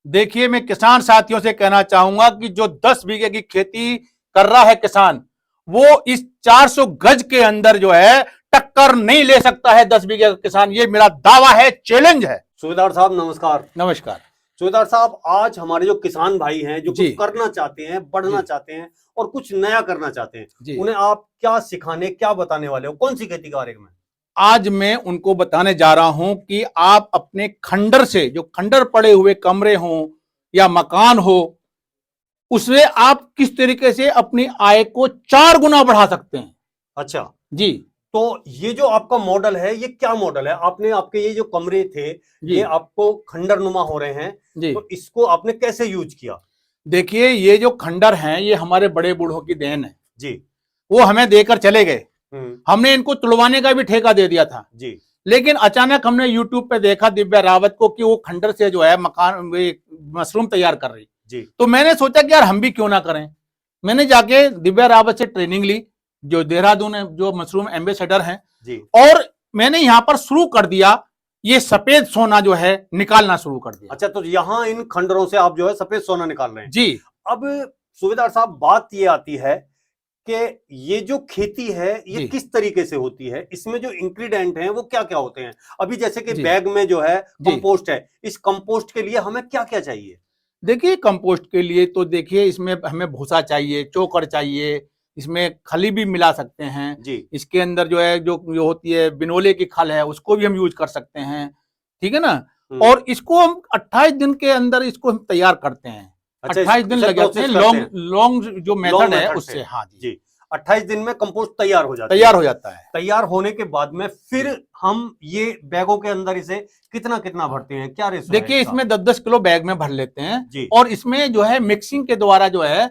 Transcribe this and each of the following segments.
देखिए, मैं किसान साथियों से कहना चाहूंगा कि जो 10 बीघे की खेती कर रहा है किसान, वो इस 400 गज के अंदर जो है टक्कर नहीं ले सकता है 10 बीघे का किसान। ये मेरा दावा है, चैलेंज है। सूबेदार साहब नमस्कार। नमस्कार। सूबेदार साहब, आज हमारे जो किसान भाई हैं जो जी कुछ करना चाहते हैं, बढ़ना जी चाहते हैं और कुछ नया करना चाहते हैं, जी उन्हें आप क्या सिखाने, क्या बताने वाले हो? कौन सी खेती के बारे में? आज मैं उनको बताने जा रहा हूं कि आप अपने खंडर से, जो खंडर पड़े हुए कमरे हों या मकान हो, उसमें आप किस तरीके से अपनी आय को 4 गुना बढ़ा सकते हैं। अच्छा, जी तो ये जो आपका मॉडल है, ये क्या मॉडल है? आपने आपके ये जो कमरे थे, जी ये आपको खंडर नुमा हो रहे हैं, जी तो इसको आपने कैसे यूज किया? देखिए, ये जो खंडर हैं, ये हमारे बड़े बूढ़ों की देन है। जी। वो हमें देकर चले गए। हम्म। हमने इनको तुड़वाने का भी ठेका दे दिया था। जी। लेकिन अचानक हमने यूट्यूब पे देखा दिव्या रावत को कि वो खंडर से जो है मकान मशरूम तैयार कर रही। जी। तो मैंने सोचा कि यार हम भी क्यों ना करें। मैंने जाके दिव्या रावत से ट्रेनिंग ली, जो देहरादून है, जो मशरूम एम्बेसडर हैं, जी। और मैंने यहां पर शुरू कर दिया, ये सफेद सोना जो है निकालना शुरू कर दिया। अच्छा, तो यहाँ इन खंडरों से आप जो है सफेद सोना निकाल रहे हैं। जी। अब सूबेदार साहब, बात ये आती है कि ये जो खेती है, ये जी किस तरीके से होती है? इसमें जो इंग्रेडिएंट हैं वो क्या क्या होते हैं? अभी जैसे कि जी बैग में जो है जी कंपोस्ट है, इस कंपोस्ट के लिए हमें क्या क्या चाहिए? देखिए, कंपोस्ट के लिए तो देखिए, इसमें हमें भूसा चाहिए, चोकर चाहिए, इसमें खली भी मिला सकते हैं। जी। इसके अंदर जो है, जो होती है बिनोले की खल है, उसको भी हम यूज कर सकते हैं। ठीक है ना। और इसको हम 28 दिन के अंदर इसको हम तैयार करते हैं। अच्छा, 28 दिन लग जाते हैं। प्रोसेस करते हैं लॉन्ग जो लॉन्ग मेथड है मेथड उससे। से। हाँ जी। जी। 28 दिन में कंपोस्ट तैयार हो जाता है। तैयार हो जाता है। तैयार होने के बाद में फिर जी। हम ये बैगों के अंदर इसे कितना कितना भरते हैं? क्या रेशो है देखिए, इसका? इसमें 10-10 किलो बैग में भर लेते हैं। जी। और इसमें जो है मिक्सिंग के द्वारा जो है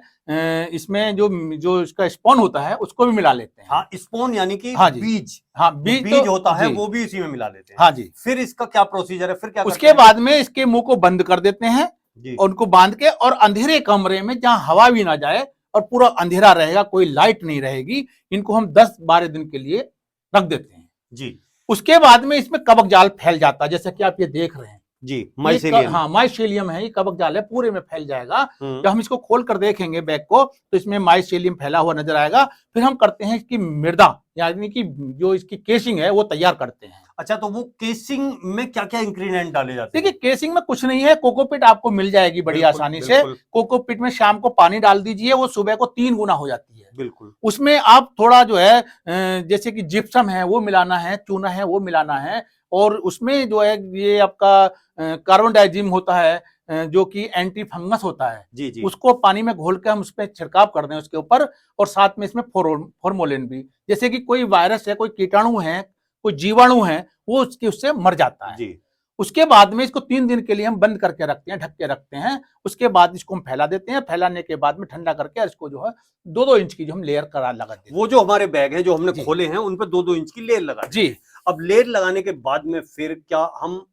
इसमें जो जो इसका स्पॉन होता है उसको भी मिला लेते हैं। हाँ, स्पोन यानी कि हाँ जी। बीज। हाँ, जो बीज बीज तो होता है जी। वो भी इसी में मिला लेते हैं। हाँ जी। फिर इसका क्या प्रोसीजर है? फिर क्या करते उसके हैं? बाद में इसके मुंह को बंद कर देते हैं, जी। और उनको बांध के, और अंधेरे कमरे में जहां हवा भी ना जाए और पूरा अंधेरा रहेगा, कोई लाइट नहीं रहेगी, इनको हम 10-12 दिन के लिए रख देते हैं। जी। उसके बाद में इसमें कवक जाल फैल जाता है, जैसे कि आप ये देख रहे हैं। जी, माइसेलियम। हाँ, माइसेलियम है, ये कवक जाल है, पूरे में फैल जाएगा। हम्म। जब हम इसको खोल कर देखेंगे बैग को, तो इसमें माइसेलियम फैला हुआ नजर आएगा। फिर हम करते हैं इसकी मृदा, यानी कि जो इसकी केसिंग है वो तैयार करते हैं। अच्छा, तो वो केसिंग में क्या क्या इंग्रेडिएंट डाले जाते हैं? देखिए, केसिंग में कुछ नहीं है, कोकोपीट आपको मिल जाएगी बड़ी बिल्कुल, आसानी से। बिल्कुल। कोकोपीट में शाम को पानी डाल दीजिए, वो सुबह को 3 गुना हो जाती है। बिल्कुल। उसमें आप थोड़ा जो है जैसे कि जिप्सम है वो मिलाना है, चूना है वो मिलाना है, और उसमें जो है ये आपका कार्बन डाइजिम होता है, जो कि एंटी फंगस होता है। जी। जी। उसको पानी में घोल के हम उस पर छिड़काव कर दें उसके ऊपर, और साथ में इसमें फॉर्मोलिन भी, जैसे कि कोई वायरस है, कोई कीटाणु है, कोई जीवाणु है, वो उससे मर जाता है। जी। उसके बाद में इसको 3 दिन के लिए हम बंद करके रखते हैं, ढक के रखते हैं। उसके बाद इसको हम फैला देते हैं। फैलाने के बाद में ठंडा करके इसको जो है 2-2 इंच की जो हम लेयर करा लगा देते हैं। वो जो हमारे बैग हैं जो हमने जी। खोले हैं, उन पे 2-2 इंच की लेयर लगा जी। दी है। अब लेयर लगाने के बाद में फिर क्या हम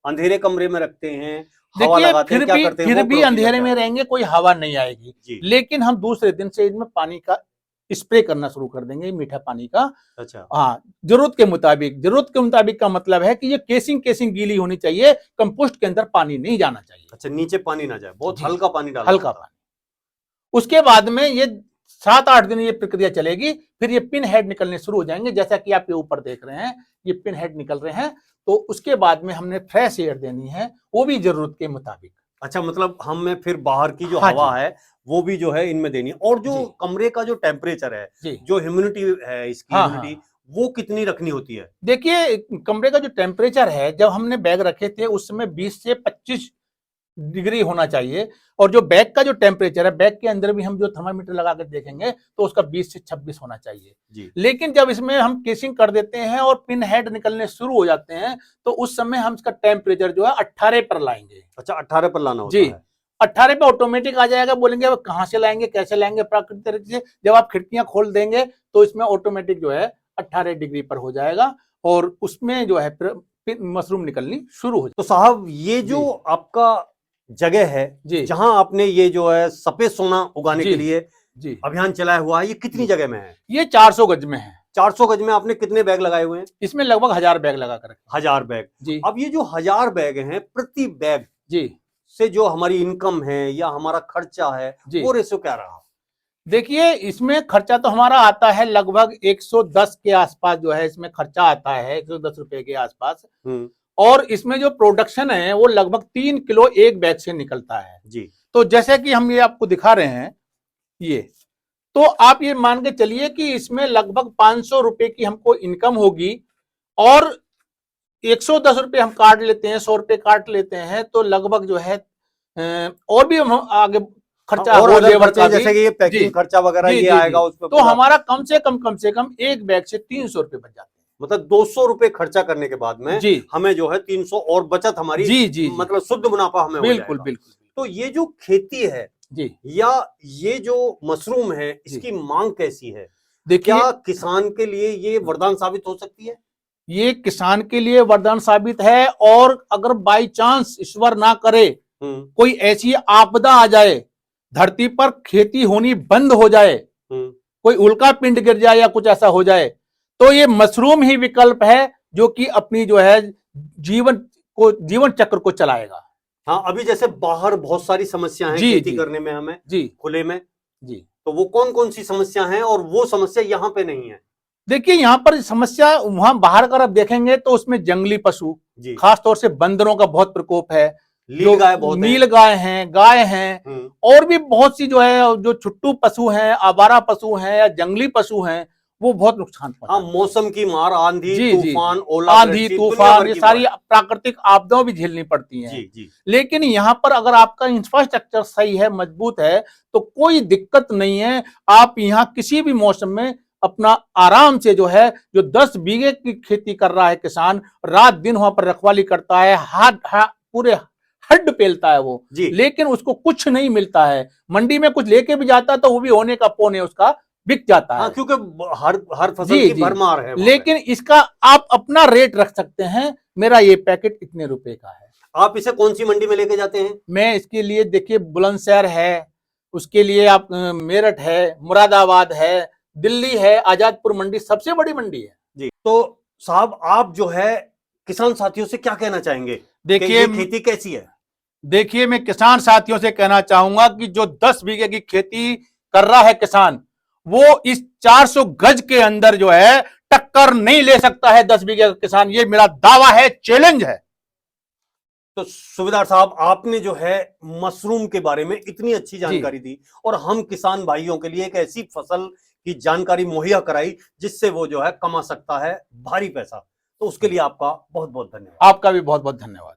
अंधेरे कमरे में रखते हैं, हवा देखिए, लगाते हैं, क्या करते हैं? फिर वो भी प्रोसीजर अंधेरे क्या में है? रहेंगे, कोई हवा नहीं आएगी। जी। लेकिन हम दूसरे दिन से इसमें पानी का स्प्रे करना शुरू कर देंगे, मीठा पानी का। अच्छा। हाँ, जरूरत के मुताबिक। जरूरत के मुताबिक का मतलब है कि ये केसिंग गीली होनी चाहिए, कंपोस्ट के अंदर पानी नहीं जाना चाहिए। अच्छा, नीचे पानी ना जाए, बहुत जी, हल्का पानी डालना हल्का होता है। पानी। उसके बाद में ये 7-8 दिन ये प्रक्रिया चलेगी। फिर ये पिन हेड निकलने शुरू हो जाएंगे, जैसा कि आप ये ऊपर देख रहे हैं, ये पिन हेड निकल रहे हैं। तो उसके बाद में हमने फ्रेश एयर देनी है, वो भी जरूरत के मुताबिक। अच्छा, मतलब हमें फिर बाहर की जो हाँ हवा जी। है वो भी जो है इनमें देनी है। और जो जी कमरे का जो टेम्परेचर है, जी। जो ह्यूमिडिटी है, इसकी हाँ ह्यूमिडिटी हाँ। वो कितनी रखनी होती है? देखिए, कमरे का जो टेम्परेचर है, जब हमने बैग रखे थे उस समय 20 से 25 डिग्री होना चाहिए। और जो बैग का जो टेम्परेचर है, बैग के अंदर भी हम जो थर्मामीटर लगा कर देखेंगे तो उसका 20 से 26 होना चाहिए। जी। लेकिन जब इसमें हम केसिंग कर देते हैं और पिन हेड निकलने शुरू हो जाते हैं, तो उस समय हम इसका टेम्परेचर जो है 18 पर लाएंगे। अच्छा, 18 पर लाना जी, होता है। 18 पे ऑटोमेटिक आ जाएगा। बोलेंगे अब कहां से लाएंगे, कैसे लाएंगे? प्राकृतिक तरीके से जब आप खिड़कियां खोल देंगे तो इसमें ऑटोमेटिक जो है 18 डिग्री पर हो जाएगा, और उसमें जो है मशरूम निकलनी शुरू हो तो साहब, ये जी। जो आपका जगह है जी जहां आपने ये जो है सफेद सोना उगाने जी के लिए जी अभियान चलाया हुआ है, ये कितनी जी। जगह में है? ये 400 गज में है। 400 गज में आपने कितने बैग लगाए हुए हैं? इसमें लगभग 1000 बैग लगा कर रखे। 1000 बैग। जी अब ये जो 1000 बैग हैं, प्रति बैग जी से जो हमारी इनकम है या हमारा खर्चा है जी। वो रेशो क्या रहा? देखिए, इसमें खर्चा तो हमारा आता है लगभग 110 के आसपास, जो है इसमें खर्चा आता है 110 रुपए के आसपास। और इसमें जो प्रोडक्शन है वो लगभग 3 किलो एक बैग से निकलता है जी। तो जैसे कि हम ये आपको दिखा रहे हैं, ये तो आप ये मान के चलिए कि इसमें लगभग 500 रुपए की हमको इनकम होगी, और 110 रुपए हम काट लेते हैं, 100 रुपए काट लेते हैं, तो लगभग जो है और भी हम आगे खर्चा और हो अगर लेबर बढ़ते का हैं, जैसे भी, कि ये जी पैकिंग खर्चा वगैरह जी ये जी आएगा जी, उसमें तो हमारा कम से कम एक बैग से 300 रुपए बच जाते हैं। मतलब 200 रुपए खर्चा करने के बाद में जी हमें जो है 300 और बचत हमारी, जी जी जी, मतलब शुद्ध मुनाफा हमें हो बिल्कुल जाएगा। बिल्कुल तो ये जो खेती है जी, या ये जो मशरूम है, जी। इसकी मांग कैसी है? देखिए, क्या किसान के लिए ये वरदान साबित हो सकती है? ये किसान के लिए वरदान साबित है, और अगर बाई चांस ईश्वर ना करे कोई ऐसी आपदा आ जाए, धरती पर खेती होनी बंद हो जाए, कोई उल्का पिंड गिर जाए या कुछ ऐसा हो जाए, तो ये मशरूम ही विकल्प है जो कि अपनी जो है जीवन चक्र को चलाएगा। हाँ, अभी जैसे बाहर बहुत सारी समस्या है जी खेती जी करने में हमें, जी खुले में, जी। तो वो कौन कौन सी समस्या है और वो समस्या यहाँ पे नहीं है? देखिए, यहाँ पर समस्या, वहां बाहर अगर आप देखेंगे तो उसमें जंगली पशु, जी। खासतौर से बंदरों का बहुत प्रकोप है, नील गाय बहुत नील गाय हैं, और भी बहुत सी जो है जो छुट्टू पशु हैं, आवारा पशु हैं या जंगली पशु हैं, वो बहुत नुकसान हाँ, पहुंचाते हैं। मौसम की मार, आंधी जी जी तूफान, जी, आंधी ओलावृष्टि, दुनिया तूफान, भर ये की सारी मार। प्राकृतिक आपदाओं भी झेलनी पड़ती हैं। जी जी। लेकिन यहाँ पर अगर आपका इंफ्रास्ट्रक्चर सही है, मजबूत है, तो कोई दिक्कत नहीं है। आप यहाँ किसी भी मौसम में अपना आराम से जो है, जो 10 बीघे की खेती कर रहा है किसान, रात दिन वहां पर रखवाली करता है, पूरे हड्ड पेलता है वो, जी। लेकिन उसको कुछ नहीं मिलता है। मंडी में कुछ लेके भी जाता है तो वो भी होने का पौने उसका बिक जाता हाँ, है। क्योंकि हर फसल जी की जी, भरमार है वहाँ पे। लेकिन इसका आप अपना रेट रख सकते हैं, मेरा ये पैकेट इतने रुपए का है। आप इसे कौन सी मंडी में लेके जाते हैं? मैं इसके लिए, देखिए, बुलंदशहर है, उसके लिए आप मेरठ है, मुरादाबाद है, दिल्ली है, आजादपुर मंडी सबसे बड़ी मंडी है। जी। तो साहब, आप जो है किसान साथियों से क्या कहना चाहेंगे कि देखिए, ये खेती कैसी है? देखिए, मैं किसान साथियों से कहना चाहूंगा कि जो 10 बीघे की खेती कर रहा है किसान, वो इस 400 गज के अंदर जो है टक्कर नहीं ले सकता है 10 बीघे का किसान। ये मेरा दावा है, चैलेंज है। तो सुबेदार साहब, आपने जो है मशरूम के बारे में इतनी अच्छी जानकारी दी और हम किसान भाइयों के लिए एक ऐसी फसल की जानकारी मुहैया कराई जिससे वो जो है कमा सकता है भारी पैसा। तो उसके लिए आपका बहुत बहुत धन्यवाद। आपका भी बहुत बहुत धन्यवाद।